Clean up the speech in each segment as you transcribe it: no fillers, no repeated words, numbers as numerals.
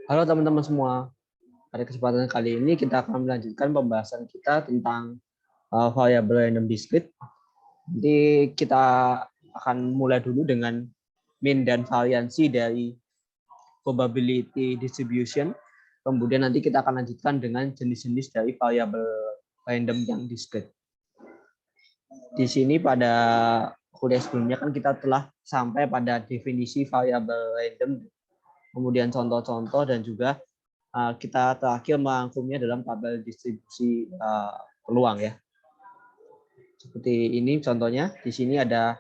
Halo teman-teman semua, pada kesempatan kali ini kita akan melanjutkan pembahasan kita tentang variable random discrete. Jadi kita akan mulai dulu dengan mean dan variansi dari probability distribution. Kemudian nanti kita akan lanjutkan dengan jenis-jenis dari variable random yang discrete. Di sini pada kuliah sebelumnya kan kita telah sampai pada definisi variable random, kemudian contoh-contoh dan juga kita terakhir merangkumnya dalam tabel distribusi peluang ya. Seperti ini contohnya. Di sini ada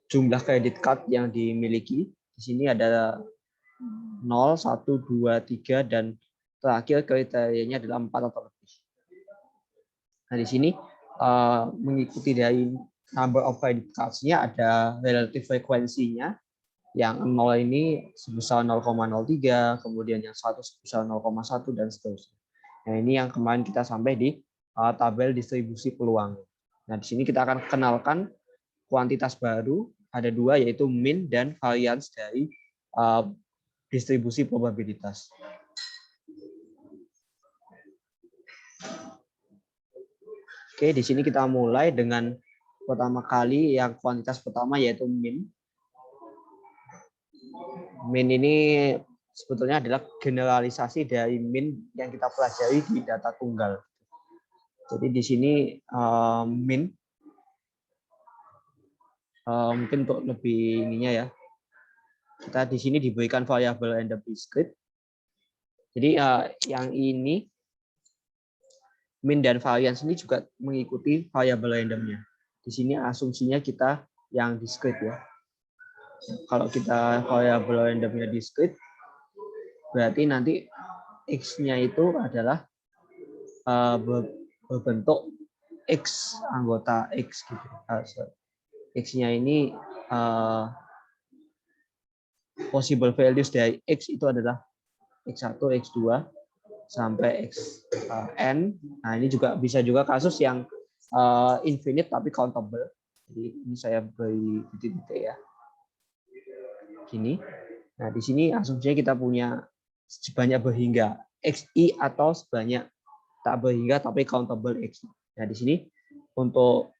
jumlah kredit card yang dimiliki. Di sini ada 0, 1, 2, 3 dan terakhir kriterianya adalah 4 atau lebih. Nah, di sini mengikuti dari number of credit cards-nya ada relative frekuensinya. Yang 0 ini sebesar 0,03, kemudian yang 1 sebesar 0,1 dan seterusnya. Nah, ini yang kemarin kita sampai di tabel distribusi peluang. Nah, di sini kita akan kenalkan kuantitas baru, ada dua, yaitu mean dan variance dari distribusi probabilitas. Oke, di sini kita mulai dengan pertama kali yang kuantitas pertama yaitu mean. Mean ini sebetulnya adalah generalisasi dari mean yang kita pelajari di data tunggal. Jadi di sini mean mungkin untuk lebih ininya ya. Kita di sini diberikan variable random discrete. Jadi yang ini mean dan variance ini juga mengikuti variable randomnya. Di sini asumsinya kita yang discrete ya. Kalau kita variable randomnya discrete, berarti nanti X-nya itu adalah berbentuk X anggota X gitu. X-nya ini possible values dari X itu adalah X1, X2 sampai Xn. Nah, ini juga bisa juga kasus yang infinite tapi countable. Jadi ini saya beri titik-titik ya. Gini. Nah, di sini asumsinya kita punya sebanyak berhingga xi atau sebanyak tak berhingga tapi countable x. Nah, di sini untuk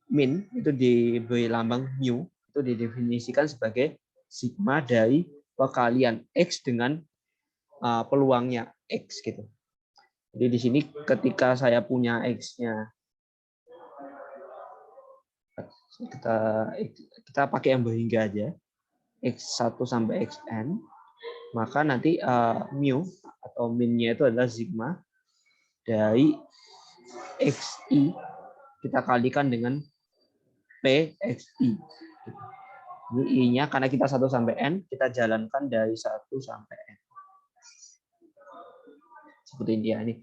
min itu diberi lambang mu, itu didefinisikan sebagai sigma dari perkalian x dengan peluangnya x gitu. Jadi di sini ketika saya punya x-nya, kita pakai yang berhingga aja, x1 sampai xn, maka nanti mu atau min-nya itu adalah sigma dari xi kita kalikan dengan pxi. Ini i-nya karena kita 1 sampai n, kita jalankan dari 1 sampai n. Seperti ini ya. Ini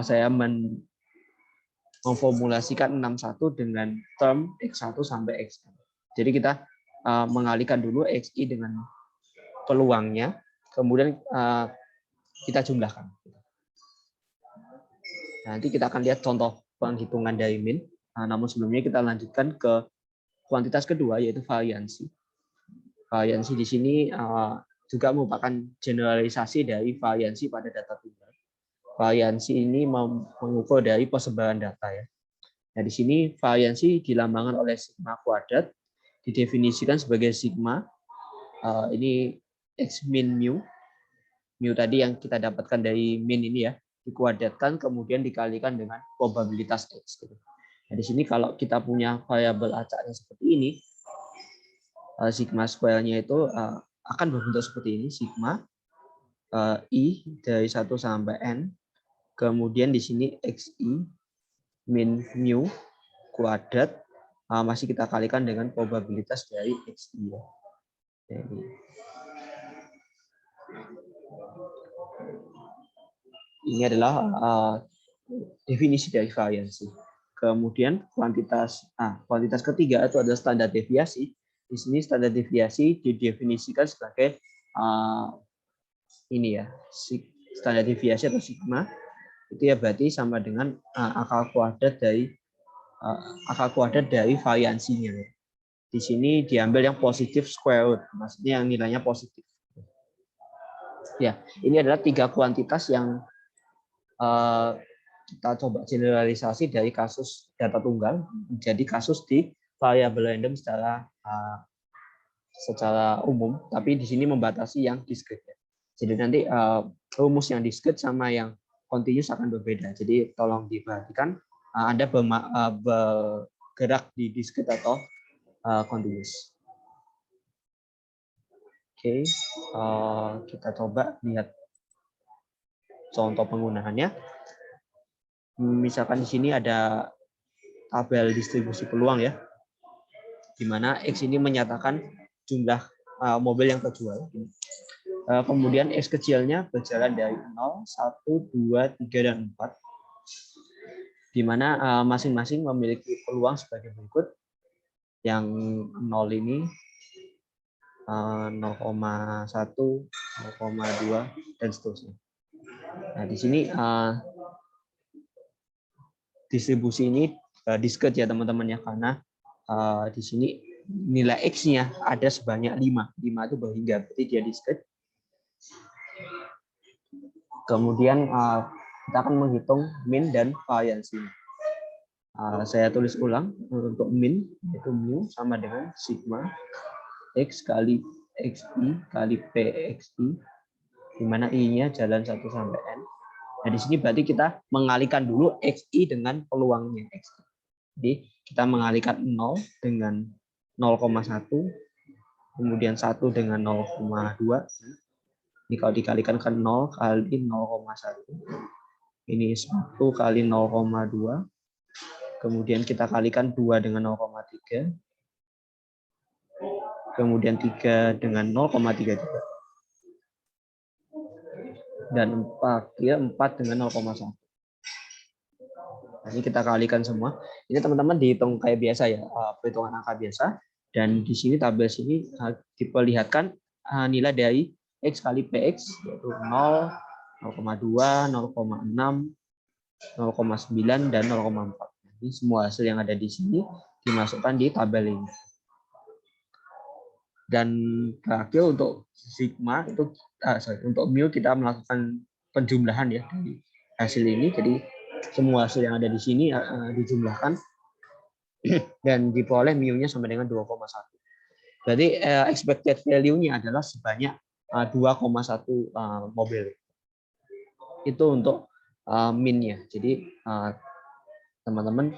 saya memformulasikan 61 dengan term x1 sampai xn. Jadi kita mengalihkan dulu xi dengan peluangnya, kemudian kita jumlahkan. Nanti kita akan lihat contoh penghitungan dari min. Namun sebelumnya kita lanjutkan ke kuantitas kedua, yaitu variansi. Variansi di sini juga merupakan generalisasi dari variansi pada data tunggal. Variansi ini mengukur dari persebaran data ya. Nah, di sini variansi dilambangkan oleh sigma kuadrat, didefinisikan sebagai sigma ini x min mu. Mu tadi yang kita dapatkan dari min ini ya, dikuadratkan kemudian dikalikan dengan probabilitas x. Nah, di sini kalau kita punya variabel acaknya seperti ini, sigma square-nya itu akan berbentuk seperti ini, sigma i dari 1 sampai n, kemudian di sini xi min mu kuadrat masih kita kalikan dengan probabilitas dari xi ya. Jadi, ini adalah definisi dari variansi. Kemudian kuantitas ketiga itu adalah standar deviasi. Di sini standar deviasi didefinisikan sebagai ini ya, standar deviasi atau sigma itu ya berarti sama dengan akar kuadrat dari variansinya. Di sini diambil yang positif square root, maksudnya yang nilainya positif. Ya, ini adalah 3 kuantitas yang kita coba generalisasi dari kasus data tunggal menjadi kasus di variable random secara umum, tapi di sini membatasi yang discrete. Jadi nanti rumus yang discrete sama yang continuous akan berbeda. Jadi tolong diperhatikan Anda bergerak di discrete atau continuous. Oke, kita coba lihat contoh penggunaannya. Misalkan di sini ada tabel distribusi peluang ya, di mana X ini menyatakan jumlah mobil yang terjual. Kemudian X kecilnya berjalan dari 0, 1, 2, 3, dan 4, di mana masing-masing memiliki peluang sebagai berikut. Yang 0 ini 0,1, 0,2, dan seterusnya. Nah, di sini distribusi ini discrete ya teman-teman ya, karena di sini nilai X-nya ada sebanyak 5. 5 itu berhingga, berarti dia discrete. Kemudian kita akan menghitung min dan variansi. Saya tulis ulang untuk min, yaitu mu sama dengan sigma X kali XI kali PXI, di mana I-nya jalan 1 sampai N. Nah, di sini berarti kita mengalihkan dulu XI dengan peluangnya X. Jadi kita mengalihkan 0 dengan 0,1, kemudian 1 dengan 0,2. Ini kalau dikalikan ke 0 kali 0,1. Ini 1 kali 0,2. Kemudian kita kalikan 2 dengan 0,3. Kemudian 3 dengan 0,33. Dan 4 dengan 0,1. Nah, ini kita kalikan semua. Ini teman-teman dihitung kayak biasa ya, perhitungan angka biasa. Dan di sini tabel sini diperlihatkan nilai dari X kali PX, yaitu 0, 0,2, 0,6, 0,9, dan 0,4. Jadi semua hasil yang ada di sini dimasukkan di tabel ini. Dan terakhir untuk sigma itu, untuk mu kita melakukan penjumlahan ya dari hasil ini. Jadi semua hasil yang ada di sini dijumlahkan dan diperoleh mu-nya sama dengan 2,1. Berarti expected value-nya adalah sebanyak 2,1 mobil. Itu untuk min-nya. Jadi teman-teman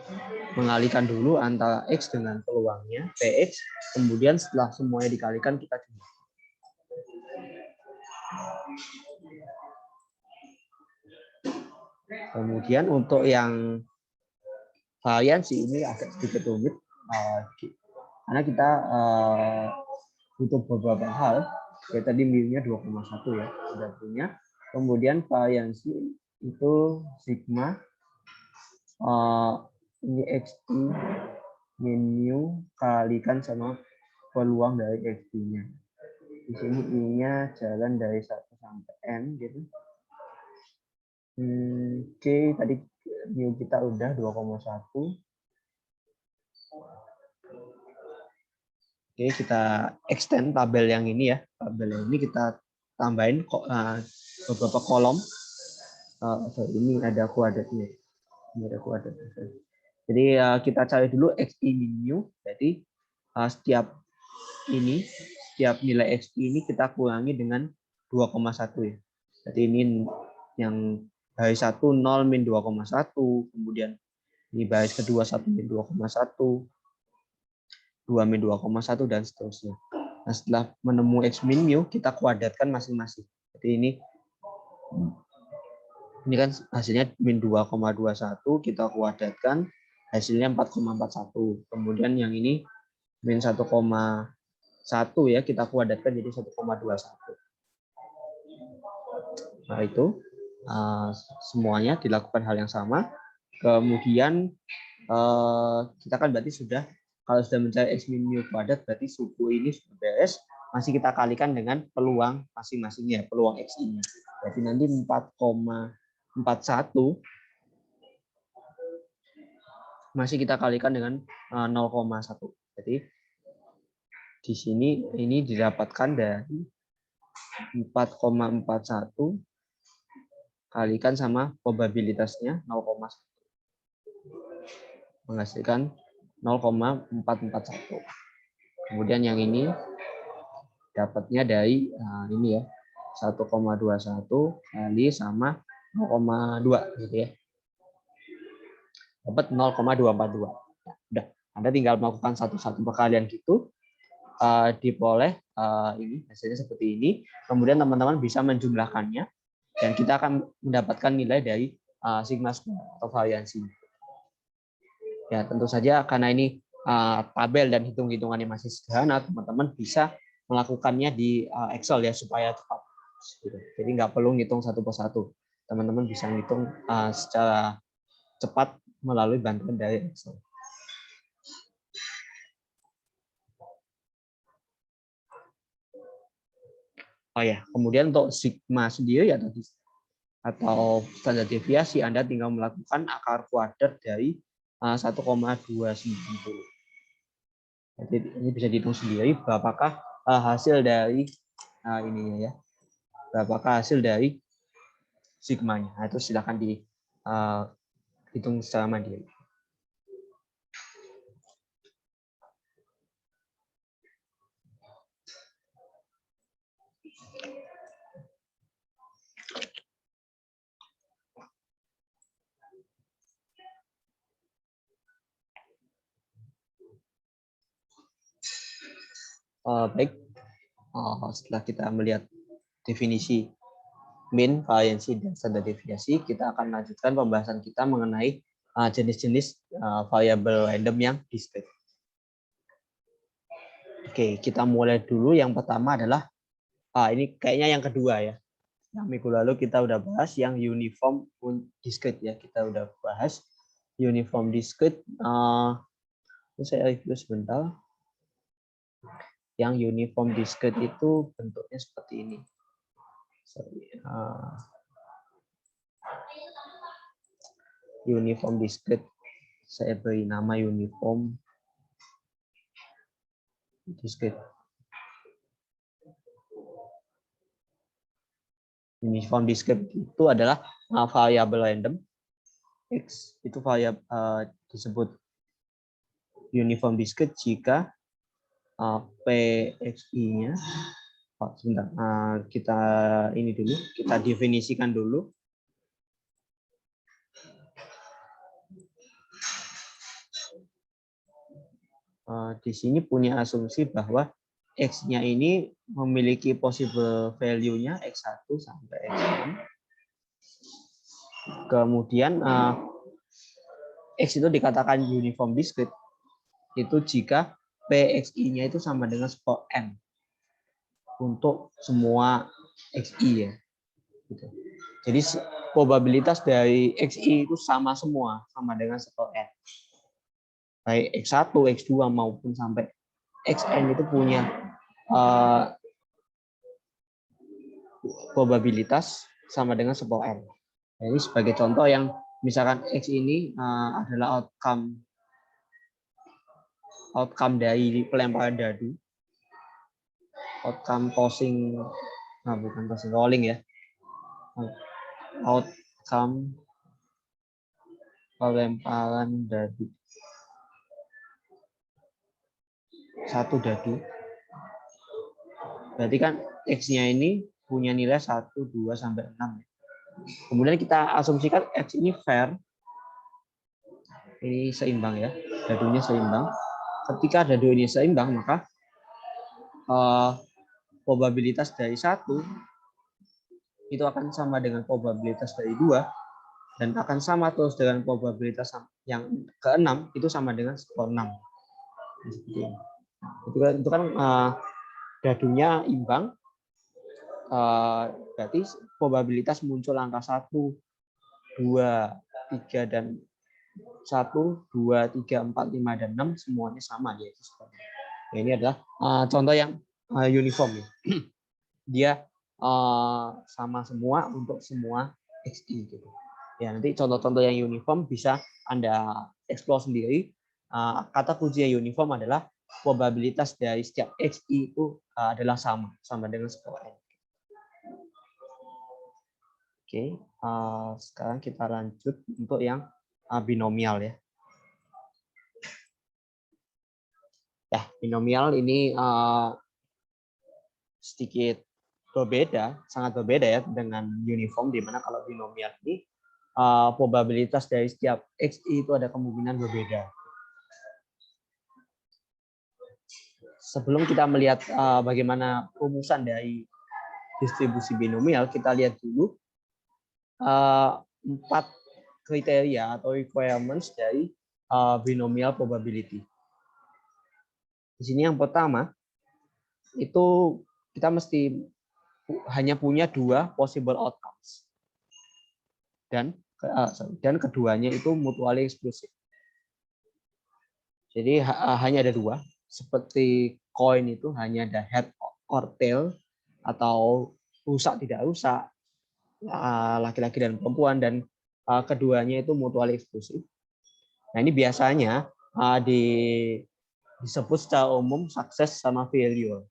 mengalihkan dulu antara X dengan peluangnya, PX, kemudian setelah semuanya dikalikan kita jumlah. Kemudian untuk yang variansi ini agak sedikit rumit, karena kita butuh beberapa hal. Kayak tadi mu-nya 2,1 ya, sudah punya. Kemudian variansi itu sigma ini XI min mu kalikan sama peluang dari XI-nya. Di sini I-nya jalan dari 1 sampai N gitu. Oke, tadi mu kita udah 2,1. Oke, kita extend tabel yang ini ya. Tabel yang ini kita tambahin beberapa kolom. Ini ada kuadratnya. Ini ada kuadrat. Jadi kita cari dulu XI min mu. Jadi setiap nilai XI ini kita kurangi dengan 2,1 ya. Jadi ini yang baris 1 0 min 2,1, kemudian ini baris kedua 1 min 2,1. 2 min 2,1 dan seterusnya. Nah, setelah menemui X min mu, kita kuadratkan masing-masing. Jadi ini kan hasilnya min 2,21, kita kuadratkan hasilnya 4,41. Kemudian yang ini min 1,1 ya, kita kuadratkan jadi 1,21. Nah, itu semuanya dilakukan hal yang sama. Kemudian kita kan berarti sudah, kalau sudah mencari X min mu kuadrat, berarti suku ini sudah beres. Masih kita kalikan dengan peluang masing-masingnya, peluang X ini. Berarti nanti 4,41 masih kita kalikan dengan 0,1. Jadi di sini ini didapatkan dari 4,41 kalikan sama probabilitasnya 0,1 menghasilkan 0,441. Kemudian yang ini dapatnya dari ini ya 1,21 kali sama 0,2 gitu ya. Dapat 0,242. Ya, udah. Anda tinggal melakukan satu-satu perkalian gitu, diperoleh ini hasilnya seperti ini. Kemudian teman-teman bisa menjumlahkannya dan kita akan mendapatkan nilai dari sigma square atau variansi. Ya tentu saja karena ini tabel dan hitung-hitungannya masih sederhana, teman-teman bisa melakukannya di Excel ya supaya cepat. Jadi nggak perlu ngitung satu persatu. Teman-teman bisa ngitung secara cepat melalui bantuan dari Excel. Oh ya, kemudian untuk sigma sendiri atau standar deviasi, Anda tinggal melakukan akar kuadrat dari 1,290. Jadi ini bisa dihitung sendiri berapakah hasil dari ininya ya, berapakah hasil dari sigmanya. Nah, itu silakan dihitung secara mandiri. Baik, setelah kita melihat definisi mean, variansi, dan standar deviasi, kita akan lanjutkan pembahasan kita mengenai jenis-jenis variabel random yang discrete. Oke, kita mulai dulu. Yang pertama adalah ini kayaknya yang kedua ya. Yang minggu lalu kita udah bahas yang uniform discrete ya. Kita udah bahas uniform discrete. Saya review sebentar. Yang uniform discrete itu bentuknya seperti ini. Uniform discrete, saya beri nama uniform discrete. Uniform discrete itu adalah variabel random x, itu variabel disebut uniform discrete jika PXI-nya, sebentar, kita ini dulu, kita definisikan dulu. Di sini punya asumsi bahwa X-nya ini memiliki possible value-nya X1 sampai X6. Kemudian X itu dikatakan uniform discrete itu jika PXI-nya itu sama dengan spot N untuk semua XI ya. Gitu. Jadi probabilitas dari XI itu sama semua, sama dengan spot N. Baik X1, X2 maupun sampai Xn itu punya probabilitas sama dengan spot N. Jadi sebagai contoh yang misalkan X ini adalah outcome dari pelemparan dadu, outcome tossing, bukan tossing, rolling ya, outcome pelemparan dadu, satu dadu, berarti kan X-nya ini punya nilai 1, 2, sampai 6. Kemudian kita asumsikan X ini fair, ini seimbang ya, dadunya seimbang. Ketika dadu ini seimbang, maka probabilitas dari 1 itu akan sama dengan probabilitas dari 2 dan akan sama terus dengan probabilitas yang ke-6 itu sama dengan skor 6. Itu kan dadunya imbang, berarti probabilitas muncul angka 1, 2, 3 dan 1, 2, 3, 4, 5 dan 6 semuanya sama yaitu skornya. Nah, ini adalah contoh yang uniform ya. Dia sama semua untuk semua XI gitu. Ya, nanti contoh-contoh yang uniform bisa Anda explore sendiri. Kata kunci yang uniform adalah probabilitas dari setiap XI itu adalah sama dengan skor N. Oke, sekarang kita lanjut untuk yang binomial ya. Ya, binomial ini sedikit berbeda, sangat berbeda ya dengan uniform, di mana kalau binomial ini probabilitas dari setiap XI itu ada kemungkinan berbeda. Sebelum kita melihat bagaimana rumusan dari distribusi binomial, kita lihat dulu 4 kriteria atau requirements dari binomial probability. Di sini yang pertama itu kita mesti hanya punya 2 possible outcomes dan keduanya itu mutually exclusive. Jadi hanya ada 2, seperti koin itu hanya ada head or tail atau rusak tidak rusak, laki-laki dan perempuan, dan keduanya itu mutually exclusive. Nah, ini biasanya disebut secara umum sukses sama failure,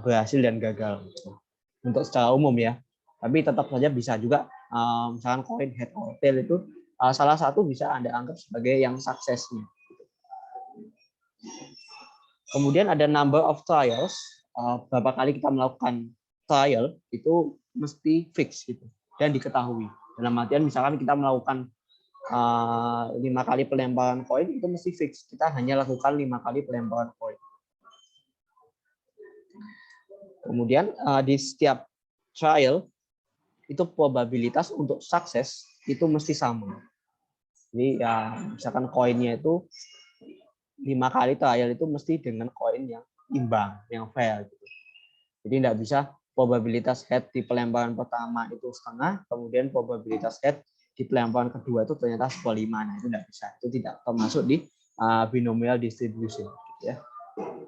berhasil dan gagal untuk secara umum ya. Tapi tetap saja bisa juga misalkan koin head or tail itu salah satu bisa Anda anggap sebagai yang suksesnya. Kemudian ada number of trials, berapa kali kita melakukan trial itu mesti fix gitu dan diketahui. Dalam artian misalkan kita melakukan 5 kali pelemparan koin itu mesti fix. Kita hanya lakukan 5 kali pelemparan koin. Kemudian di setiap trial itu probabilitas untuk sukses itu mesti sama. Jadi ya misalkan koinnya itu 5 kali trial itu mesti dengan koin yang imbang, yang fair gitu. Jadi tidak bisa probabilitas head di pelemparan pertama itu setengah, kemudian probabilitas head di pelemparan kedua itu ternyata 1/5. Nah, itu tidak bisa. Itu tidak termasuk di binomial distribution. Ya.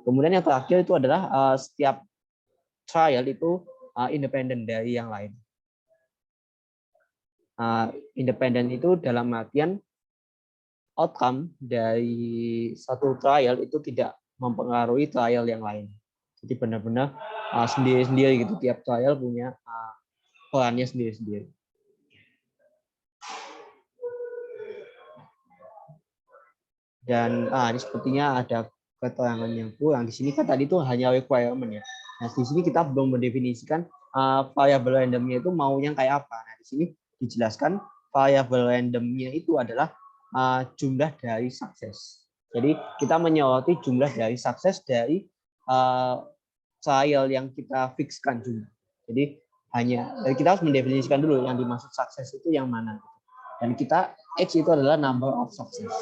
Kemudian yang terakhir itu adalah setiap trial itu independen dari yang lain. Independen itu dalam artian outcome dari satu trial itu tidak mempengaruhi trial yang lain. Jadi benar-benar sendiri-sendiri gitu. Tiap trial punya perannya sendiri-sendiri. Dan ini sepertinya ada keterangan yang kurang. Di sini kan tadi itu hanya requirement ya. Nah, di sini kita belum mendefinisikan variable randomnya itu mau yang kayak apa. Nah, di sini dijelaskan variable randomnya itu adalah jumlah dari sukses. Jadi kita menyoroti jumlah dari sukses dari trial yang kita fixkan jumlah. Jadi kita harus mendefinisikan dulu yang dimaksud sukses itu yang mana. Dan kita X itu adalah number of success.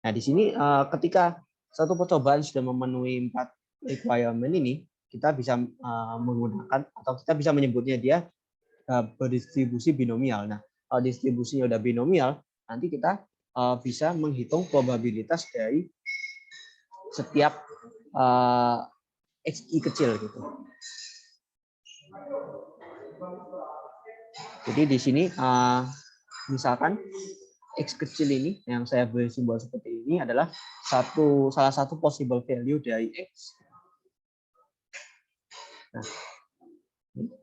Nah, di sini ketika satu percobaan sudah memenuhi 4 requirement ini, kita bisa menggunakan atau kita bisa menyebutnya dia berdistribusi binomial. Nah, kalau distribusinya udah binomial, nanti kita bisa menghitung probabilitas dari setiap XI kecil gitu. Jadi di sini misalkan X kecil ini yang saya beri simbol seperti ini adalah salah satu possible value dari X. Nah,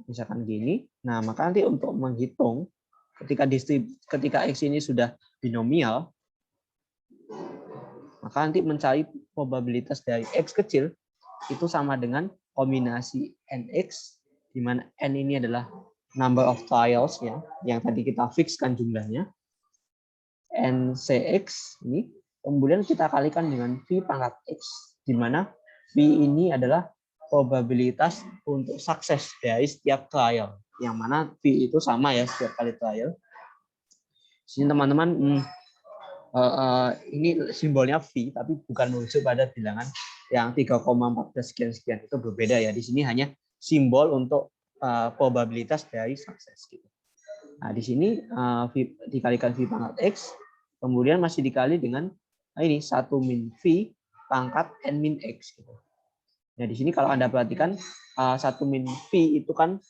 misalkan gini. Nah, maka nanti untuk menghitung ketika X ini sudah binomial, maka nanti mencari probabilitas dari X kecil itu sama dengan kombinasi NX, di mana N ini adalah number of trials ya, yang tadi kita fixkan jumlahnya. NCX ini, kemudian kita kalikan dengan V pangkat X, di mana V ini adalah probabilitas untuk sukses dari setiap trial, yang mana V itu sama ya setiap kali trial. Sini teman-teman, ini simbolnya V, tapi bukan merujuk pada bilangan yang 3,14 sekian-sekian, itu berbeda ya. Di sini hanya simbol untuk probabilitas dari sukses. Gitu. Nah, di sini V dikalikan V pangkat X, kemudian masih dikali dengan ini 1 min V pangkat N min X. Gitu. Nah, di sini kalau Anda perhatikan 1 min V itu kan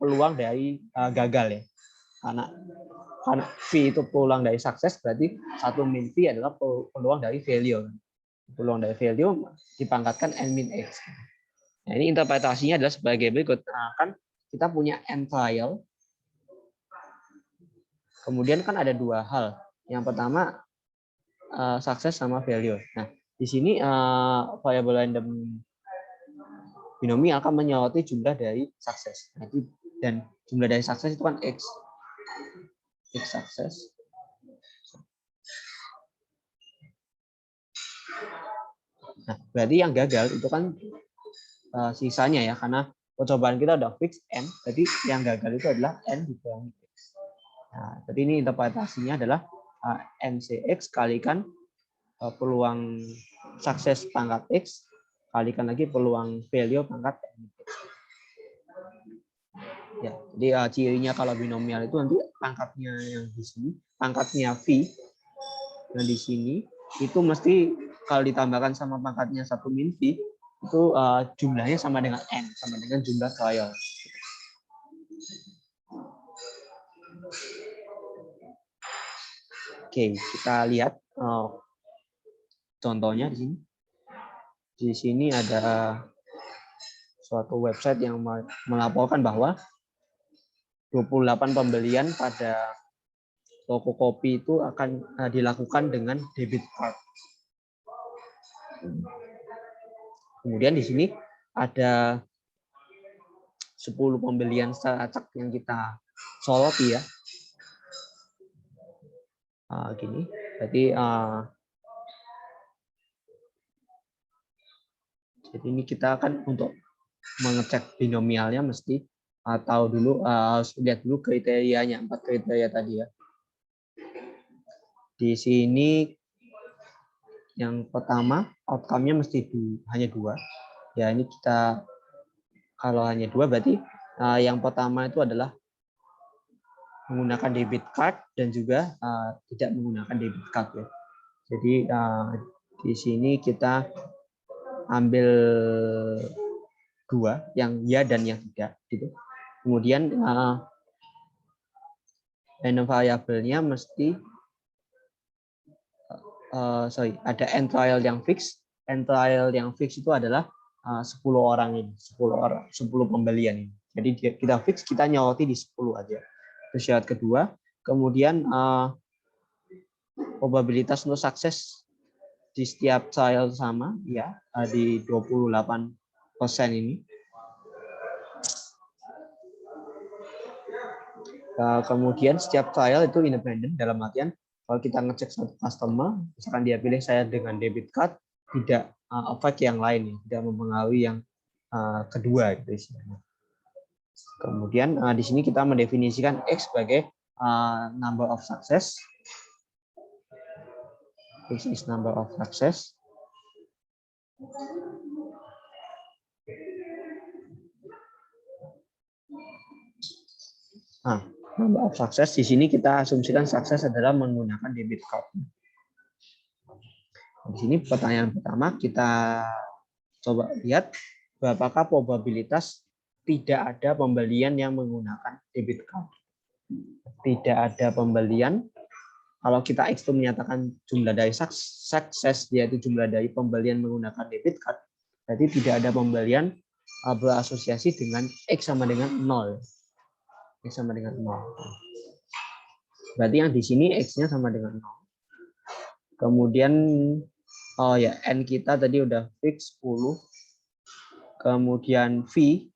peluang dari gagal ya. Karena V itu peluang dari sukses, berarti 1 min V adalah peluang dari failure. peluang dari value dipangkatkan n min x. Nah, ini interpretasinya adalah sebagai berikut. Nah, kan kita punya n trial. Kemudian kan ada dua hal. Yang pertama sukses sama value. Nah, di sini variable random binomial akan menyoroti jumlah dari sukses. Nah, dan jumlah dari sukses itu kan x. X sukses. Nah, berarti yang gagal itu kan sisanya ya, karena percobaan kita udah fix n, jadi yang gagal itu adalah n dikurangi x. Nah, jadi ini interpretasinya adalah ncx kalikan peluang sukses pangkat x kalikan lagi peluang value pangkat n. Ya, jadi cirinya kalau binomial itu nanti pangkatnya yang di sini, pangkatnya v yang di sini itu mesti kalau ditambahkan sama pangkatnya 1 min v itu jumlahnya sama dengan n, sama dengan jumlah trial. Oke, kita lihat contohnya di sini. Di sini ada suatu website yang melaporkan bahwa 28 pembelian pada toko kopi itu akan dilakukan dengan debit card. Kemudian di sini ada 10 pembelian secara acak yang kita soroti ya. Gini, jadi ini kita akan untuk mengecek binomialnya mesti tahu dulu, harus lihat dulu kriterianya, 4 kriteria tadi ya. Di sini yang pertama outcome-nya mesti hanya 2. Ya ini kita kalau hanya 2 berarti yang pertama itu adalah menggunakan debit card dan juga tidak menggunakan debit card ya. Jadi di sini kita ambil 2, yang ya dan yang tidak gitu. Kemudian random variabelnya mesti ada n trial yang fix. N trial yang fix itu adalah 10 orang ini, 10 pembelian ini. Jadi kita fix, kita nyoroti di 10 aja. Itu syarat kedua. Kemudian probabilitas untuk sukses di setiap trial sama ya, di 28% ini. Kemudian setiap trial itu independen, dalam artian kalau kita ngecek satu customer, misalkan dia pilih saya dengan debit card, tidak efek yang lain, tidak mempengaruhi yang kedua gitu istilahnya. Kemudian di sini kita mendefinisikan X sebagai number of success. X is number of success. Number of success di sini kita asumsikan sukses adalah menggunakan debit card. Di sini pertanyaan pertama kita coba lihat berapakah probabilitas tidak ada pembelian yang menggunakan debit card. Tidak ada pembelian. Kalau kita X itu menyatakan jumlah dari sukses, yaitu jumlah dari pembelian menggunakan debit card, berarti tidak ada pembelian berasosiasi dengan X sama dengan 0. X sama dengan 0. Berarti yang di sini X-nya sama dengan 0. Kemudian N kita tadi udah fix 10. Kemudian V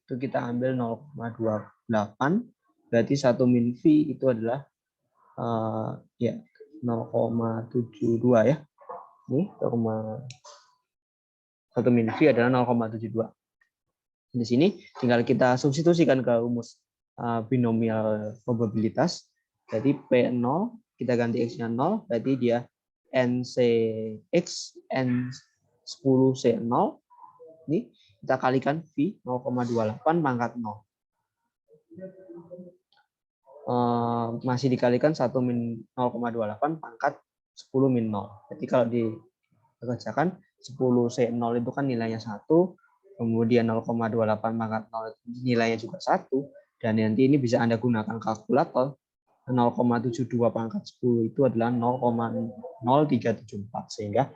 itu kita ambil 0,28. Berarti 1 min V itu adalah 0,72 ya. Ini 1 min V adalah 0,72. Di sini tinggal kita substitusikan ke rumus binomial probabilitas. Jadi P0 kita ganti X-nya 0, berarti dia NCX N10C0. Ini kita kalikan V 0,28 pangkat 0. Masih dikalikan 1 min 0,28 pangkat 10 min 0. Jadi kalau dikerjakan 10C0 itu kan nilainya 1, kemudian 0,28 pangkat 0 nilainya juga 1, dan nanti ini bisa Anda gunakan kalkulator. 0,72 pangkat 10 itu adalah 0,0374, sehingga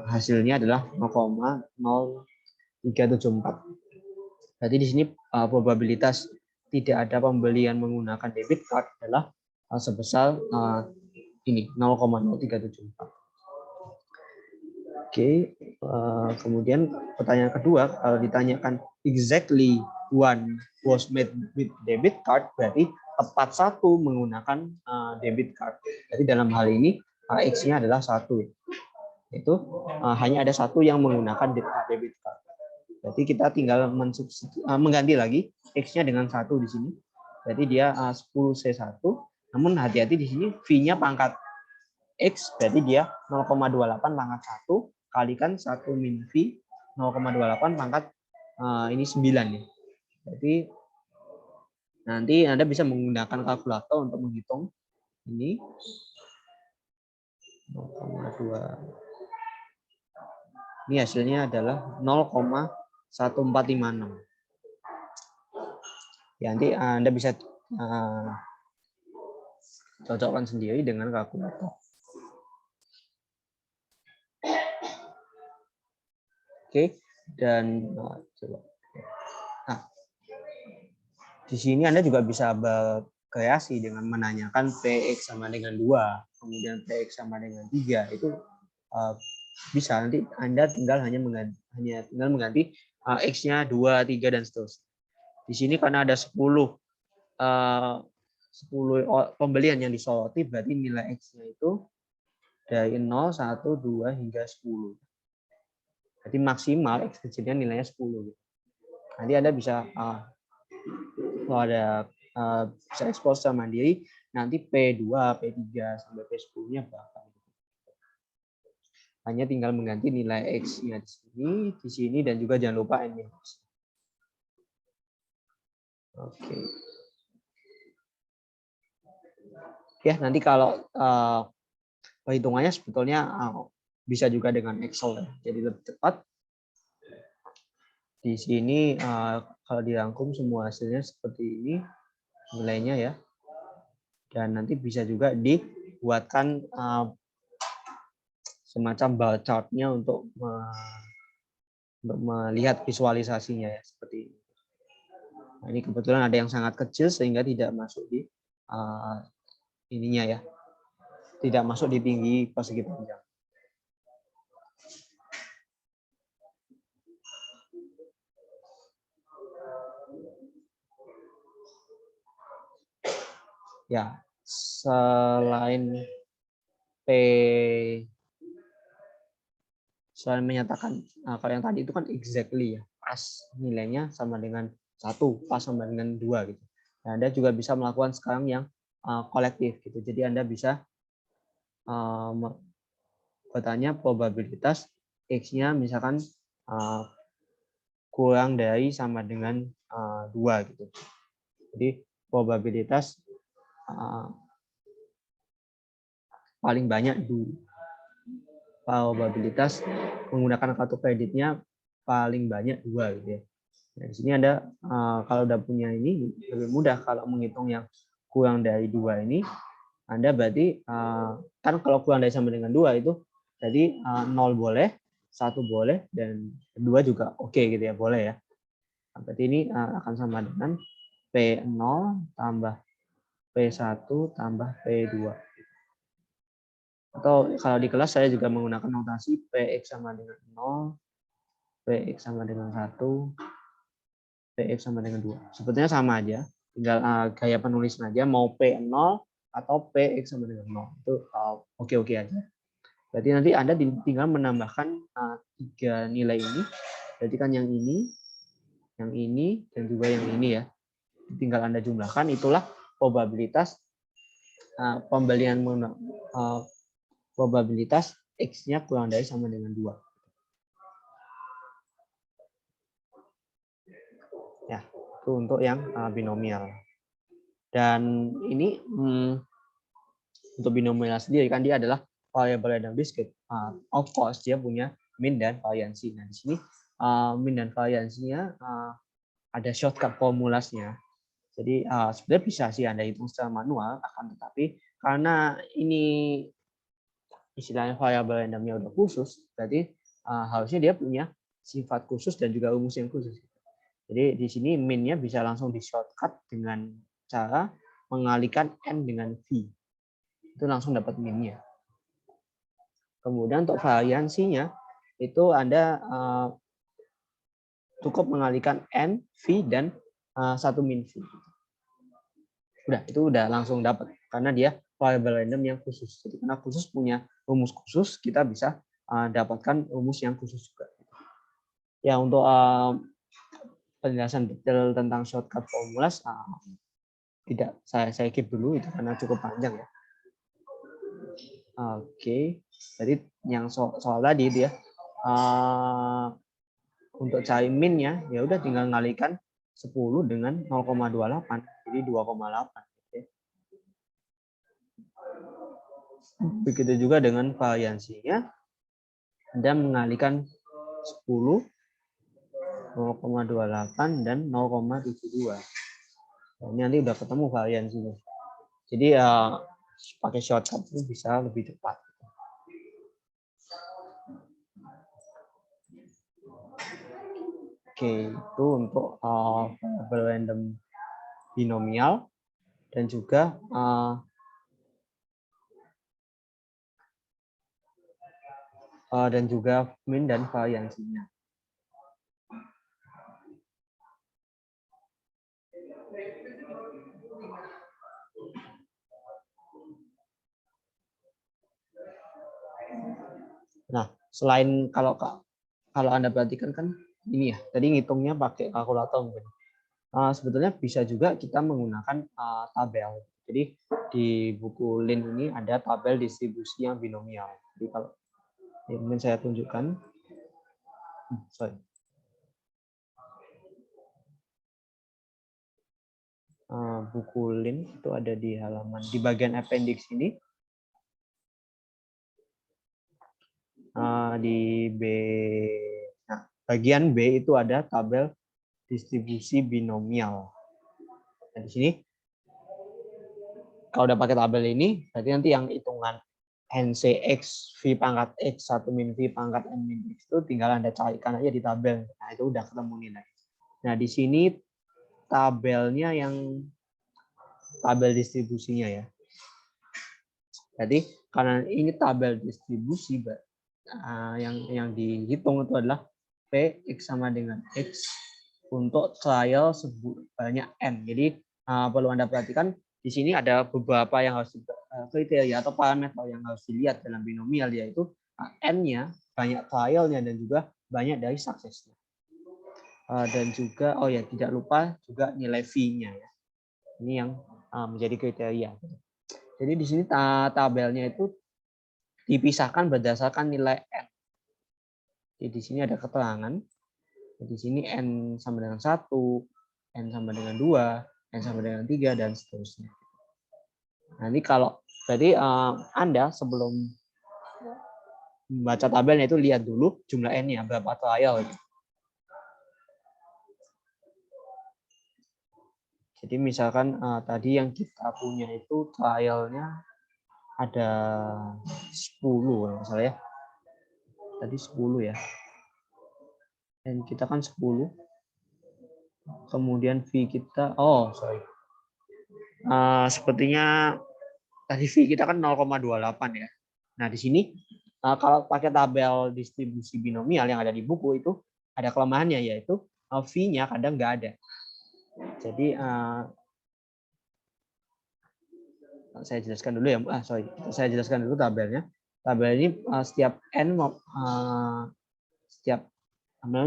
hasilnya adalah 0,0374. Berarti di sini probabilitas tidak ada pembelian menggunakan debit card adalah sebesar ini 0,0374. Oke, kemudian pertanyaan kedua, kalau ditanyakan exactly one was made with debit card, berarti tepat satu menggunakan debit card. Jadi dalam hal ini X-nya adalah 1. Itu hanya ada satu yang menggunakan debit card. Berarti kita tinggal mengganti lagi X-nya dengan 1 di sini. Jadi dia 10C1. Namun hati-hati di sini V-nya pangkat X, berarti dia 0,28 pangkat 1 kalikan 1 min V 0,28 pangkat ini 9 ya. Jadi nanti Anda bisa menggunakan kalkulator untuk menghitung ini 0,2. Ini hasilnya adalah 0,1456. Ya, nanti Anda bisa cocokkan sendiri dengan kalkulator. Oke, dan coba. Nah, di sini Anda juga bisa berkreasi dengan menanyakan PX sama dengan 2, kemudian PX sama dengan 3. Itu bisa, nanti Anda tinggal hanya mengganti X-nya 2, 3, dan seterusnya. Di sini karena ada 10 pembelian yang disoroti, berarti nilai X-nya itu dari 0, 1, 2, hingga 10. Jadi maksimal X kecilnya nilainya 10. Nanti Anda bisa kalau ada bisa ekspor secara mandiri, nanti P2, P3 sampai P10-nya berapa. Hanya tinggal mengganti nilai X-nya di sini, dan juga jangan lupa N-. Oke. Ya, nanti kalau perhitungannya sebetulnya bisa juga dengan Excel ya. Jadi lebih cepat. Di sini kalau dirangkum semua hasilnya seperti ini nilainya ya. Dan nanti bisa juga dibuatkan semacam bar chart-nya untuk melihat visualisasinya ya seperti ini. Nah, ini kebetulan ada yang sangat kecil sehingga tidak masuk di ininya ya. Tidak masuk di tinggi persegi panjang. Ya, selain menyatakan kalau yang tadi itu kan exactly ya, pas nilainya sama dengan 1, pas sama dengan 2 gitu. Nah, Anda juga bisa melakukan sekarang yang kolektif gitu. Jadi Anda bisa bertanya probabilitas X-nya misalkan kurang dari sama dengan 2 gitu. Jadi probabilitas paling banyak probabilitas menggunakan kartu kreditnya paling banyak 2 gitu ya. Nah, di sini Anda kalau udah punya ini lebih mudah kalau menghitung yang kurang dari 2 ini. Anda berarti kan kalau kurang dari sama dengan 2 itu jadi 0 boleh, 1 boleh, dan 2 juga oke gitu ya, boleh ya. Berarti ini akan sama dengan P0 tambah P1 tambah P2. Atau kalau di kelas saya juga menggunakan notasi PX sama dengan 0, PX sama dengan 1, PX sama dengan 2. Sebetulnya sama aja, tinggal gaya penulisan aja, mau P0 atau PX sama dengan 0. Itu oke-oke aja. Berarti nanti Anda tinggal menambahkan 3 nilai ini. Berarti kan yang ini, dan juga yang ini ya. Tinggal Anda jumlahkan, itulah probabilitas pembelian probabilitas X-nya kurang dari sama dengan 2. Ya, itu untuk yang binomial. Dan ini untuk binomial sendiri kan dia adalah variable random discrete. Of course dia punya mean dan variansi. Nah, di sini mean dan variansinya ada shortcut formulasnya. Jadi sebenarnya bisa sih Anda hitung secara manual, akan tetapi karena ini istilahnya variabel randomnya udah khusus, berarti harusnya dia punya sifat khusus dan juga rumus yang khusus. Jadi di sini min-nya bisa langsung di shortcut dengan cara mengalihkan n dengan v. Itu langsung dapat min-nya. Kemudian untuk variansinya itu Anda cukup mengalihkan n, v, dan 1 min v. Itu udah langsung dapat karena dia variabel random yang khusus. Jadi karena khusus punya rumus khusus, kita bisa dapatkan rumus yang khusus juga. Ya, untuk penjelasan detail tentang shortcut formulas tidak saya keep dulu itu karena cukup panjang ya. Oke, jadi yang soal tadi itu ya, untuk cari min-nya ya udah tinggal ngalikan 10 dengan 0,28, jadi 2,8. Begitu juga dengan variansinya, Anda mengalihkan 10, 0,28 dan 0,72. Ini nanti udah ketemu variansinya. Jadi pakai shortcut itu bisa lebih cepat. Oke, itu untuk variabel random binomial dan juga min dan variansinya. Nah, selain kalau Anda perhatikan kan ini ya, tadi ngitungnya pakai kalkulator mungkin. Sebetulnya bisa juga kita menggunakan tabel. Jadi di buku Lin ini ada tabel distribusi yang binomial. Jadi kalau mungkin saya tunjukkan, buku Lin itu ada di halaman di bagian appendix ini. Di B, nah, bagian B itu ada tabel distribusi binomial. Nah, di sini kalau udah pakai tabel ini, berarti nanti yang hitungan NCX V pangkat X 1 min V pangkat N min X itu tinggal Anda carikan aja di tabel. Nah, itu udah ketemu nilai. Nah, di sini tabelnya yang tabel distribusinya ya. Jadi karena ini tabel distribusi, yang dihitung itu adalah P X sama dengan X untuk trial sebanyak N. Jadi perlu Anda perhatikan di sini ada beberapa yang harus kriteria atau parameter yang harus dilihat dalam binomial, yaitu N-nya, banyak trialnya, dan juga banyak dari suksesnya. Dan juga, tidak lupa juga nilai V-nya ya. Ini yang menjadi kriteria. Jadi di sini tabelnya itu dipisahkan berdasarkan nilai N. Jadi di sini ada keterangan. Di sini N sama dengan 1, N sama dengan 2, N sama dengan 3, dan seterusnya. Nanti kalau jadi Anda sebelum membaca tabelnya itu lihat dulu jumlah N-nya, berapa trial. Jadi misalkan tadi yang kita punya itu trialnya ada 10 kalau salah ya. Tadi 10 ya. Dan kita kan 10. Kemudian V kita, sepertinya tadi V kita kan 0,28 ya. Nah, di sini kalau pakai tabel distribusi binomial yang ada di buku itu ada kelemahannya, yaitu V-nya kadang nggak ada. Jadi saya jelaskan dulu ya. Saya jelaskan dulu tabelnya. Tabel ini setiap N setiap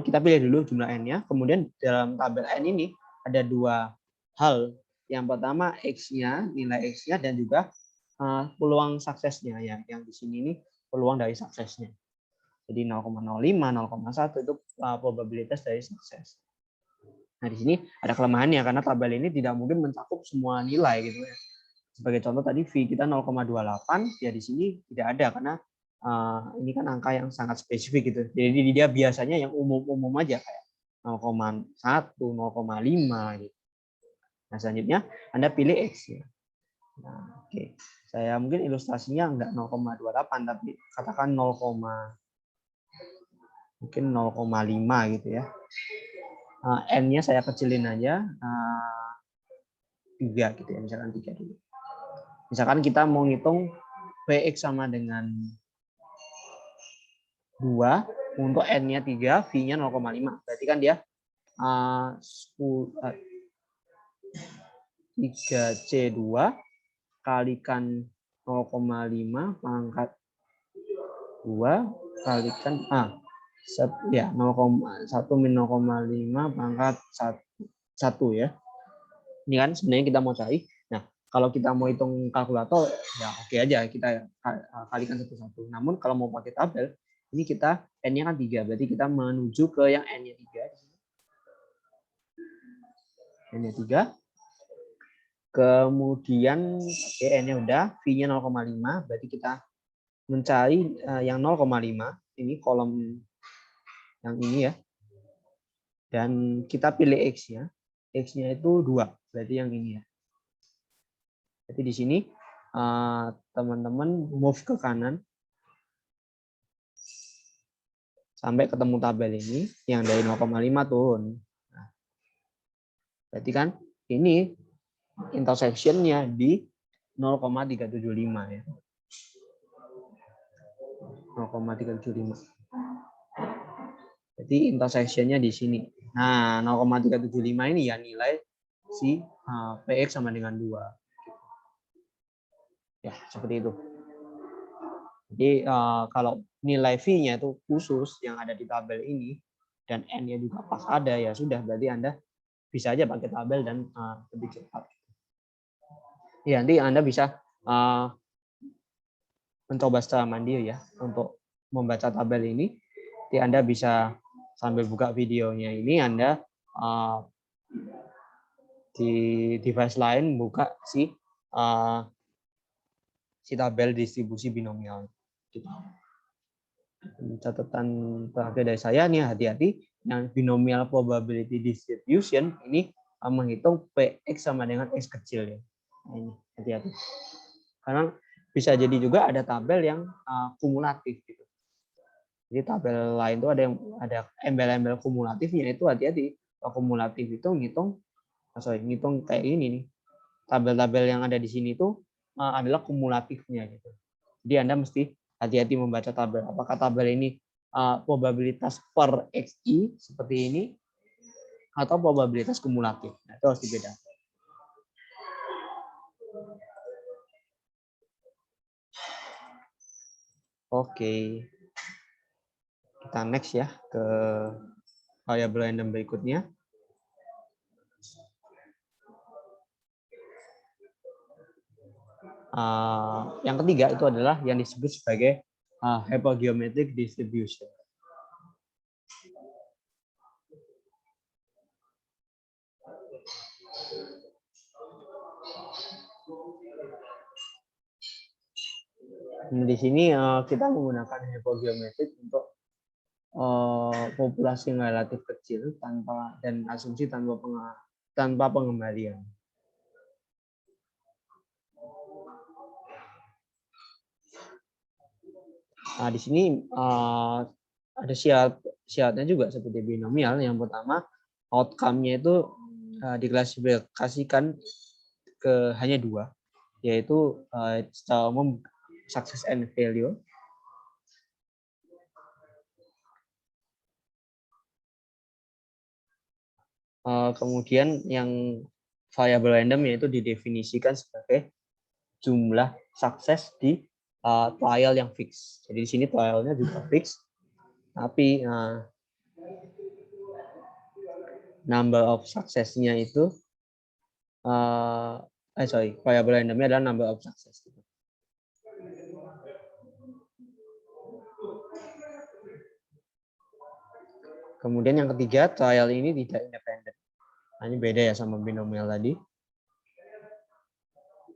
kita pilih dulu jumlah N-nya, kemudian dalam tabel N ini ada dua hal. Yang pertama X-nya, nilai X-nya, dan juga peluang suksesnya ya. Yang di sini ini peluang dari suksesnya. Jadi 0,05, 0,1 itu probabilitas dari sukses. Nah, di sini ada kelemahannya karena tabel ini tidak mungkin mencakup semua nilai gitu ya. Sebagai contoh tadi V kita 0,28, ya di sini tidak ada karena ini kan angka yang sangat spesifik gitu. Jadi dia biasanya yang umum-umum aja kayak 0,1, 0,5 gitu. Nah, selanjutnya Anda pilih X ya. Nah, oke. Saya mungkin ilustrasinya enggak 0,28 tapi katakan 0, mungkin 0,5 gitu ya. N-nya saya kecilin aja 3 gitu ya, misalkan 3 dulu. Misalkan kita mau ngitung Px sama dengan 2 untuk N-nya 3, V-nya 0,5. Berarti kan dia 3C2 kalikan 0,5 pangkat 2 kalikan 0,1 min 0,5 pangkat 1 ya. Ini kan sebenarnya kita mau cari. Nah, kalau kita mau hitung kalkulator ya oke aja kita kalikan satu-satu. Namun kalau mau pakai tabel, ini kita N-nya kan 3, berarti kita menuju ke yang N-nya 3. N-nya 3. Kemudian oke, N-nya udah, V-nya 0,5, berarti kita mencari yang 0,5, ini kolom yang ini ya. Dan kita pilih X-nya. X-nya itu 2, berarti yang ini ya. Jadi di sini teman-teman move ke kanan sampai ketemu tabel ini yang dari 0,5 turun. Nah, berarti kan ini intersection-nya di 0,375 ya. 0,375. Jadi intersection-nya di sini. Nah, 0,375 ini ya nilai si Px sama dengan 2. Ya, seperti itu. Jadi kalau nilai V-nya itu khusus yang ada di tabel ini dan N-nya juga pas ada ya sudah, berarti Anda bisa aja pakai tabel dan lebih cepat. Ya, nanti Anda bisa mencoba secara mandiri ya untuk membaca tabel ini. Jadi Anda bisa sambil buka videonya ini Anda di device lain buka si tabel distribusi binomial. Catatan terakhir dari saya nih, hati-hati yang binomial probability distribution ini menghitung Px sama dengan X kecil ya. Ini hati-hati. Karena bisa jadi juga ada tabel yang kumulatif gitu. Jadi tabel lain itu ada embel-embel kumulatifnya, itu hati-hati. Kumulatif itu ngitung kayak ini nih. Tabel-tabel yang ada di sini itu adalah kumulatifnya gitu. Jadi Anda mesti hati-hati membaca tabel. Apakah tabel ini probabilitas per XI seperti ini atau probabilitas kumulatif. Nah, itu harus dibedakan. Oke. Kita next ya ke variabel random berikutnya. Yang ketiga itu adalah yang disebut sebagai hypergeometric distribution. Di sini kita menggunakan hypergeometric untuk populasi yang relatif kecil dan asumsi tanpa pengembalian. Nah, di sini ada syaratnya juga seperti binomial. Yang pertama, outcome-nya itu diklasifikasikan ke hanya 2, yaitu secara umum success and failure. Kemudian yang variabel random yaitu didefinisikan sebagai jumlah sukses di trial yang fix. Jadi di sini trialnya juga fix, tapi number of success-nya itu variabel randomnya adalah number of success. Kemudian yang ketiga, trial ini tidak independen. Nah, ini beda ya sama binomial tadi.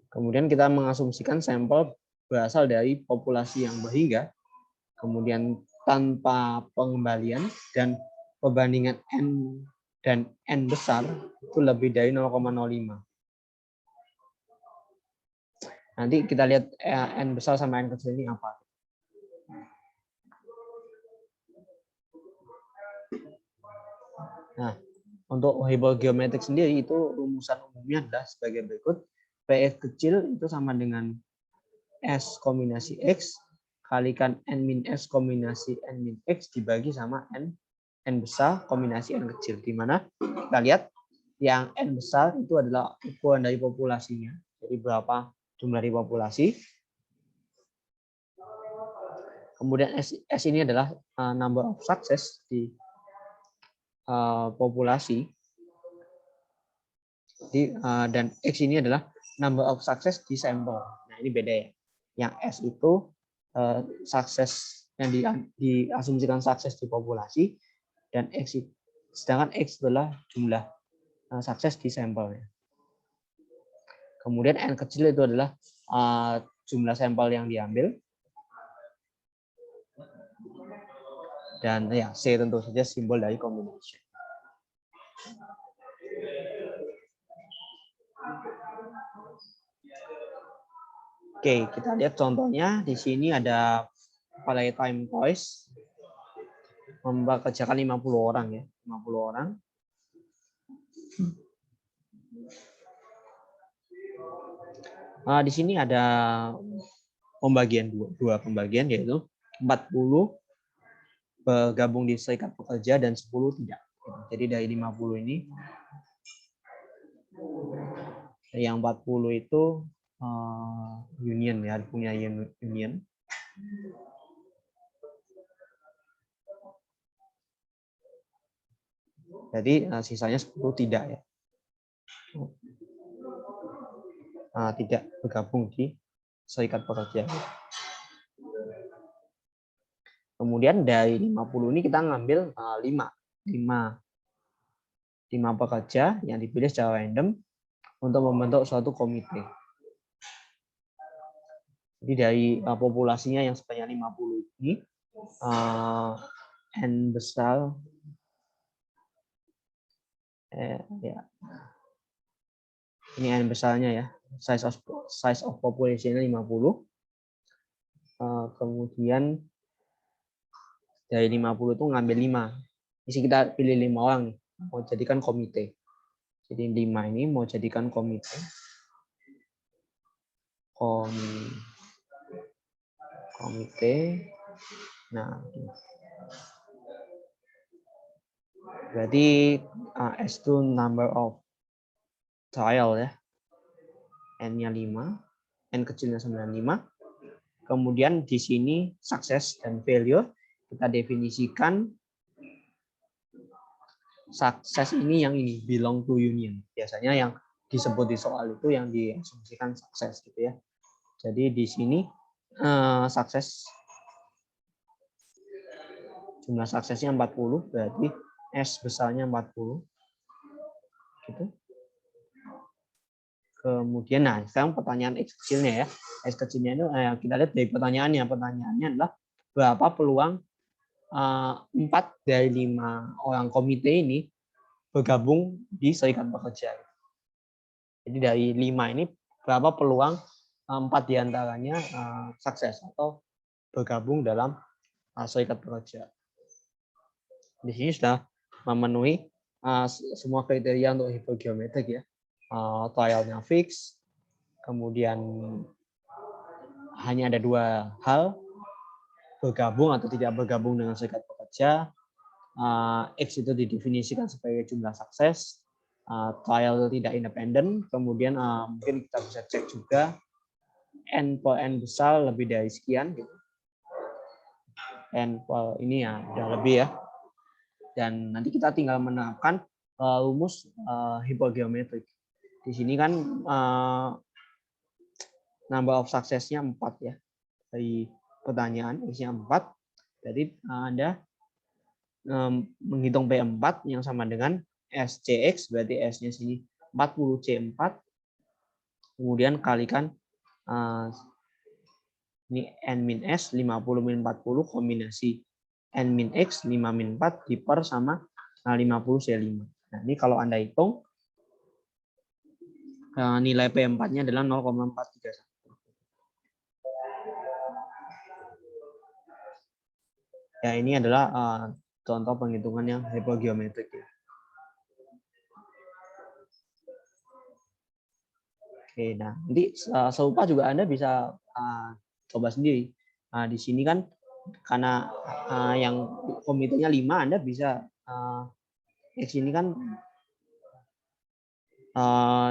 Kemudian kita mengasumsikan sampel berasal dari populasi yang berhingga, kemudian tanpa pengembalian, dan perbandingan N dan N besar itu lebih dari 0,05. Nanti kita lihat n besar sama n kecil ini apa. Nah, untuk hipergeometrik sendiri itu rumusan umumnya adalah sebagai berikut. Px kecil itu sama dengan S kombinasi X kalikan N min S kombinasi N min X dibagi sama N besar kombinasi N kecil. Di mana kita lihat yang N besar itu adalah ukuran dari populasinya. Jadi berapa jumlah di populasi. Kemudian S ini adalah number of success di populasi. Dan X ini adalah number of success di sampel. Nah, ini beda ya. Yang S itu sukses yang diasumsikan sukses di populasi, dan sedangkan X adalah jumlah sukses di sampelnya. Kemudian N kecil itu adalah jumlah sampel yang diambil. Dan ya C tentu saja simbol dari combination. Oke, kita lihat contohnya. Di sini ada playtime toys. Mempekerjakan 50 orang ya, 50 orang. Di sini ada pembagian dua pembagian, yaitu 40 bergabung di serikat pekerja dan 10 tidak. Jadi dari 50 ini yang 40 itu union ya, punya union. Jadi sisanya 10 tidak ya. Tidak bergabung di serikat pekerja. Kemudian dari 50 ini kita ngambil 5 pekerja yang dipilih secara random untuk membentuk suatu komite. Jadi dari populasinya yang sebanyak 50 ini, N besar ya. Ini N besarnya ya, size of population-nya 50. Kemudian dari 50 itu ngambil 5. Isi kita pilih 5 orang nih, mau jadikan komite. Jadi 5 ini mau jadikan komite. Nah, berarti S itu number of trial ya. N-nya 5, N kecilnya 95. Kemudian di sini success dan failure kita definisikan. Sukses ini yang ini belong to union. Biasanya yang disebut di soal itu yang diasumsikan sukses gitu ya. Jadi di sini sukses jumlah suksesnya 40, berarti S besarnya 40. Gitu. Kemudian nah sekarang pertanyaan X kecilnya ya. X kecilnya itu kita lihat dari pertanyaannya. Pertanyaannya adalah berapa peluang 4 dari 5 orang komite ini bergabung di serikat pekerja. Jadi dari 5 ini berapa peluang 4 diantaranya sukses atau bergabung dalam serikat pekerja. Di sini sudah memenuhi semua kriteria untuk hipergeometrik ya. Trialnya fix, kemudian hanya ada 2 hal, bergabung atau tidak bergabung dengan serikat pekerja. X itu didefinisikan sebagai jumlah sukses, trial tidak independen, kemudian mungkin kita bisa cek juga N per N besar lebih dari sekian, gitu. N per ini ya udah lebih ya. Dan nanti kita tinggal menerapkan rumus hipergeometrik. Di sini kan number of success-nya 4 ya. Dari pertanyaan X-nya 4. Jadi Anda menghitung P4 yang sama dengan SCX, berarti S-nya sini 40C4. Kemudian kalikan ini N min S 50 min 40 kombinasi N min X 5 min 4 diper sama 50C5. Nah, ini kalau Anda hitung nilai P4-nya adalah 0,431. Ya, ini adalah contoh penghitungan yang hypergeometrik ya. Oke, nah nanti serupa juga Anda bisa coba sendiri. Nah, di sini kan karena yang komitenya 5, Anda bisa X ini kan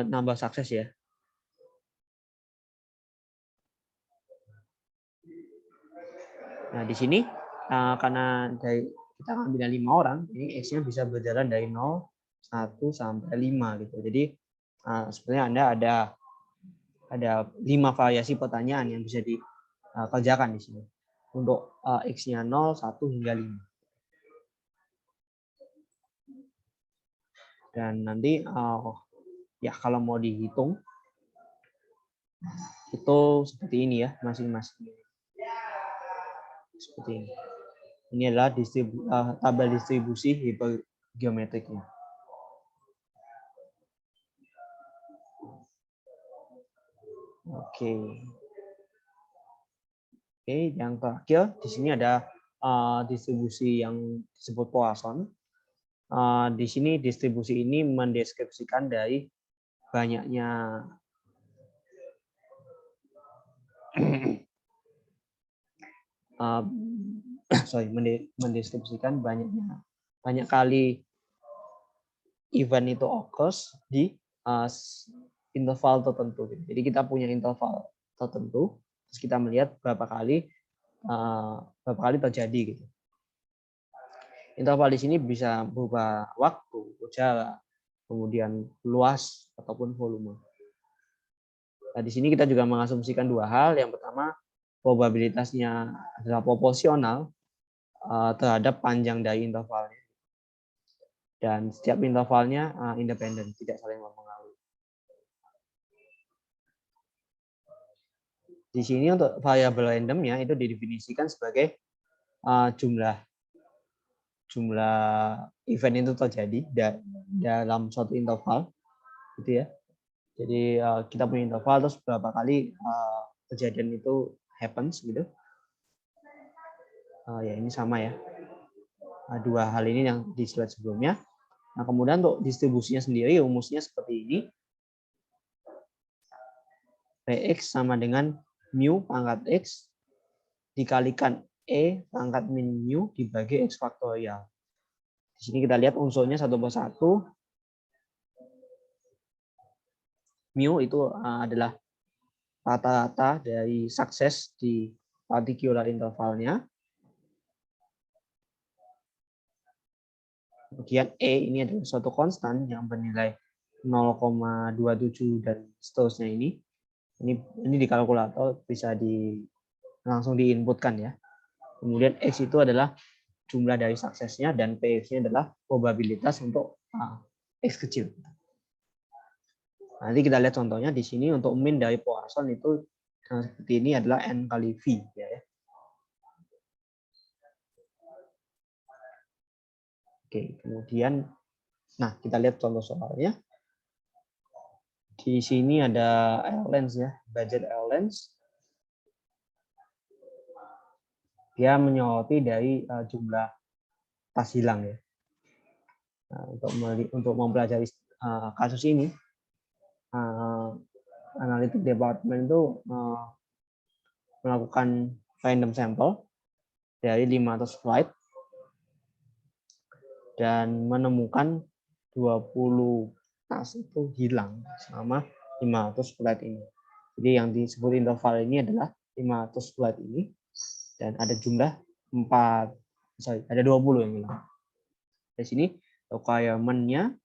nambah sukses ya. Nah, di sini karena dari kita ngambil 5 orang, ini X-nya bisa berjalan dari 0, 1 sampai 5 gitu. Jadi sebenarnya Anda ada 5 variasi pertanyaan yang bisa dikerjakan di sini. Untuk X-nya 0, 1 hingga 5. Dan nanti ya kalau mau dihitung itu seperti ini ya, masing-masing. Seperti ini. Ini adalah tabel distribusi hipergeometriknya. Oke. Oke, yang terakhir di sini ada distribusi yang disebut Poisson. Di sini distribusi ini mendeskripsikan dari banyaknya mendeskripsikan banyak kali event itu occurs di interval tertentu. Jadi kita punya interval tertentu, terus kita melihat berapa kali terjadi gitu. Interval di sini bisa berupa waktu, jarak, kemudian luas ataupun volume. Nah, di sini kita juga mengasumsikan dua hal. Yang pertama, probabilitasnya adalah proporsional terhadap panjang dari intervalnya. Dan setiap intervalnya independen, tidak saling mempengaruhi. Di sini untuk variabel randomnya itu didefinisikan sebagai jumlah event itu terjadi dalam suatu interval, gitu ya. Jadi kita punya interval terus berapa kali kejadian itu happens gitu. Ya ini sama ya. Dua hal ini yang di slide sebelumnya. Nah, kemudian untuk distribusinya sendiri rumusnya seperti ini. Px sama dengan mu pangkat x dikalikan e pangkat min mu dibagi x faktorial. Di sini kita lihat unsurnya satu persatu. Mu itu adalah rata-rata dari sukses di particular intervalnya. Kemudian E ini adalah suatu konstan yang bernilai 0,27 dan seterusnya ini. Ini di kalkulator bisa langsung diinputkan ya. Kemudian X itu adalah jumlah dari suksesnya dan PX-nya adalah probabilitas untuk X kecil. Nanti kita lihat contohnya di sini untuk min dari Poisson itu seperti ini adalah N kali V ya. Oke, kemudian nah kita lihat contoh soalnya. Di sini ada airlines ya, budget airlines. Dia menyoroti dari jumlah tas hilang ya. Nah, untuk mempelajari kasus ini, analitik department itu melakukan random sample dari 500 flight dan menemukan 20 tas itu hilang selama 500 flight ini. Jadi yang disebut interval ini adalah 500 flight ini dan ada jumlah 20 yang hilang. Di sini requirement-nya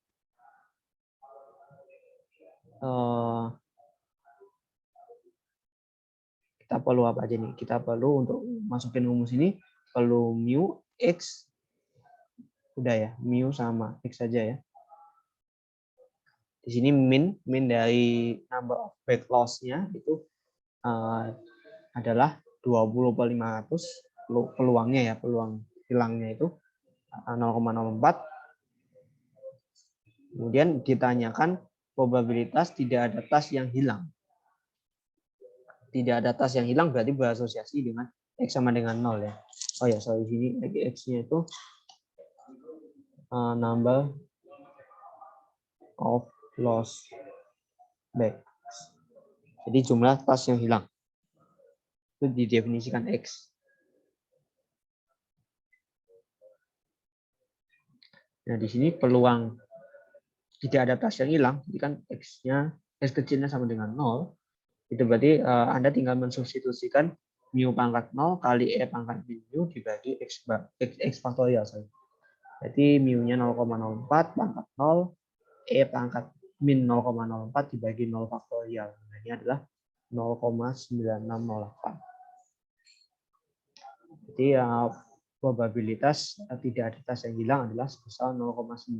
kita perlu apa aja nih? Kita perlu untuk masukin rumus ini perlu mu x, udah ya, mu sama x saja ya. Di sini min dari number of back loss-nya itu adalah 20/500, peluangnya ya, peluang hilangnya itu 0,04. Kemudian ditanyakan probabilitas tidak ada tas yang hilang. Tidak ada tas yang hilang berarti berasosiasi dengan X sama dengan 0 ya. Oh ya, sorry, sini lagi X-nya itu number of lost bags. Jadi jumlah tas yang hilang. Itu didefinisikan X. Nah, di sini peluang tidak ada tas yang hilang, jadi kan X kecilnya sama dengan 0. Itu berarti Anda tinggal mensubstitusikan mu pangkat 0 kali E pangkat min mu dibagi X faktorial. Berarti mu-nya 0,04 pangkat 0, E pangkat min 0,04 dibagi 0 faktorial. Nah, ini adalah 0,9608. Jadi probabilitas tidak ada tas yang hilang adalah sebesar 0,96.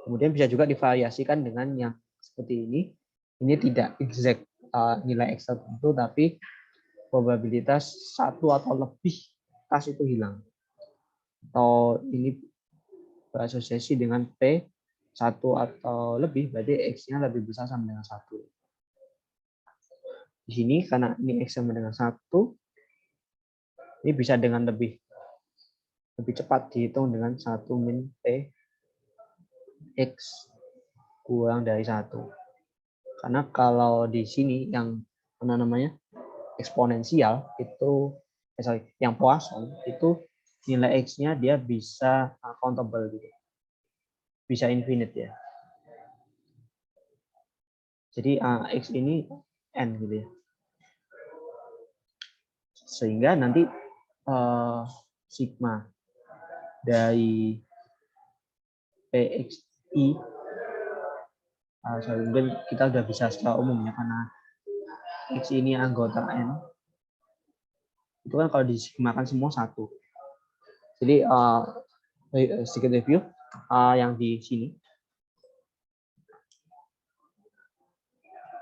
Kemudian bisa juga divariasikan dengan yang seperti ini. Ini tidak exact nilai X tertentu, tapi probabilitas satu atau lebih tas itu hilang. Atau ini berasosiasi dengan P satu atau lebih, berarti X-nya lebih besar sama dengan 1. Di sini karena ini X sama dengan 1, ini bisa dengan lebih cepat dihitung dengan 1 min P X kurang dari 1. Karena kalau di sini yang eksponensial itu yang Poisson itu nilai X-nya dia bisa countable gitu. Bisa infinite ya. Jadi X ini N gitu ya. Sehingga nanti sigma dari PXI mungkin kita udah bisa secara umum ya, karena X ini anggota N itu kan kalau disigmakan semua 1. Jadi sedikit review yang di sini.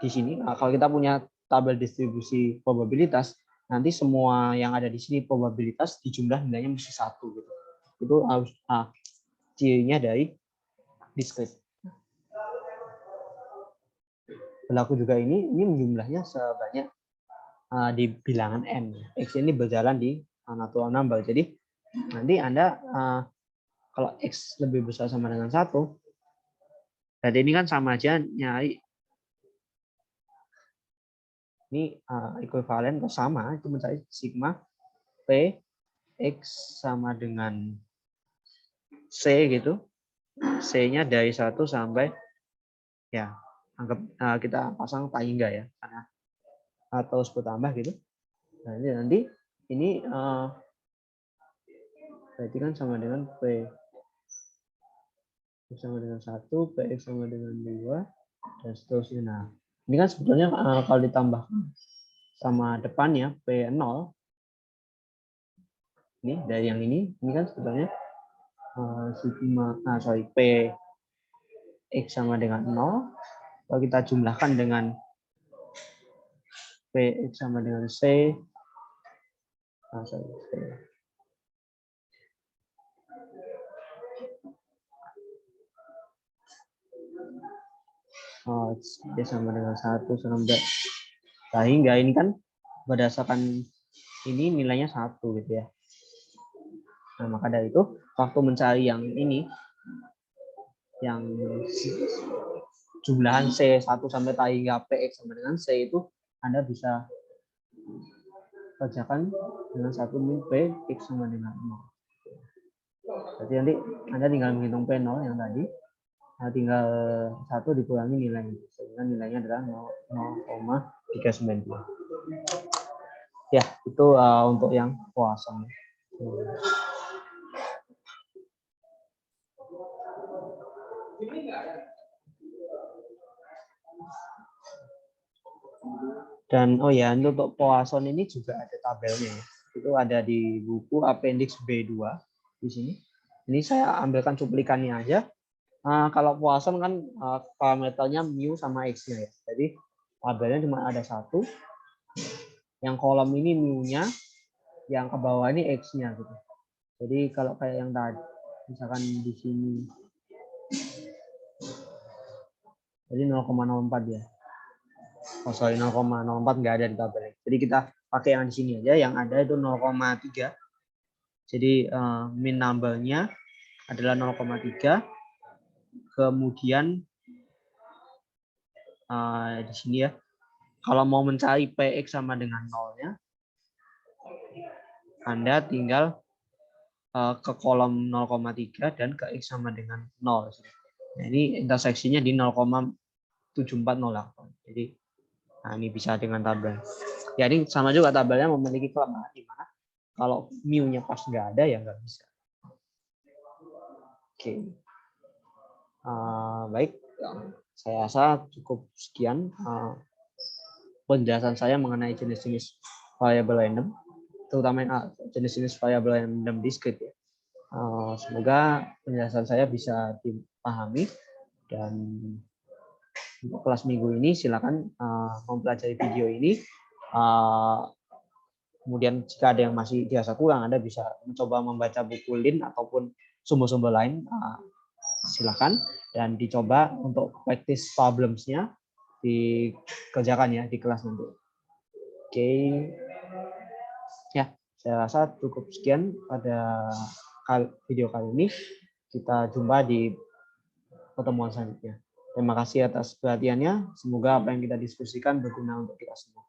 Di sini kalau kita punya tabel distribusi probabilitas, nanti semua yang ada di sini probabilitas dijumlah nilainya mesti 1 gitu. Itu harus cirinya dari discrete. Berlaku juga ini jumlahnya sebanyak di bilangan n. X ini berjalan di natural number. Jadi nanti Anda kalau X lebih besar sama dengan 1, berarti ini kan sama aja nyari ini ekuivalen atau sama, itu mencari sigma P X sama dengan C gitu. C-nya dari 1 sampai ya anggap kita pasang tak hingga ya, karena atau bertambah gitu. Nah, ini nanti ini berarti kan sama dengan P sama dengan 1, PX sama dengan 2, dan seterusnya. Nah, ini kan sebetulnya kalau ditambah sama depannya P0, ini dari yang ini kan sebetulnya sigma, P X sama dengan 0, kalau kita jumlahkan dengan PX sama dengan C, dia sama dengan 1 sampai sehingga ini kan berdasarkan ini nilainya 1 gitu ya. Nah, maka dari itu waktu mencari yang ini, yang jumlahan C 1 sampai hingga PX sama dengan C itu Anda bisa kerjakan dengan 1 min PX sama dengan 0. Jadi nanti Anda tinggal menghitung P0 yang tadi, tinggal 1 dikurangi nilai, sehingga nilainya adalah 0,392. Ya, itu untuk yang Poisson. Dan untuk Poisson ini juga ada tabelnya ya. Itu ada di buku Appendix B2 di sini. Ini saya ambilkan cuplikannya aja. Kalau Poisson kan parameternya mu sama x-nya ya. Jadi tabelnya cuma ada 1. Yang kolom ini mu-nya, yang ke bawah ini x-nya gitu. Jadi kalau kayak yang tadi, misalkan di sini, jadi 0,04 ya. Oh sorry, 0,04 nggak ada di tabel. Jadi kita pakai yang di sini aja. Yang ada itu 0,3. Jadi min number-nya adalah 0,3. Kemudian di sini ya, kalau mau mencari PX sama dengan nolnya, Anda tinggal ke kolom 0,3 dan ke X sama dengan 0. Nah, ini interseksinya di 0,7408. Jadi nah ini bisa dengan tabel. Ya ini sama juga tabelnya memiliki kelemahan di mana kalau mu-nya pas nggak ada ya nggak bisa. Oke. Baik, saya rasa cukup sekian penjelasan saya mengenai jenis-jenis variabel random, terutama jenis-jenis variabel random discrete ya. Semoga penjelasan saya bisa dipahami, dan untuk kelas minggu ini silakan mempelajari video ini. Kemudian jika ada yang masih dirasa kurang, Anda bisa mencoba membaca buku Lin ataupun sumber-sumber lain. Silakan dan dicoba untuk practice problems-nya dikerjakan ya di kelas nanti. Oke. Ya, saya rasa cukup sekian pada video kali ini. Kita jumpa di pertemuan selanjutnya. Terima kasih atas perhatiannya. Semoga apa yang kita diskusikan berguna untuk kita semua.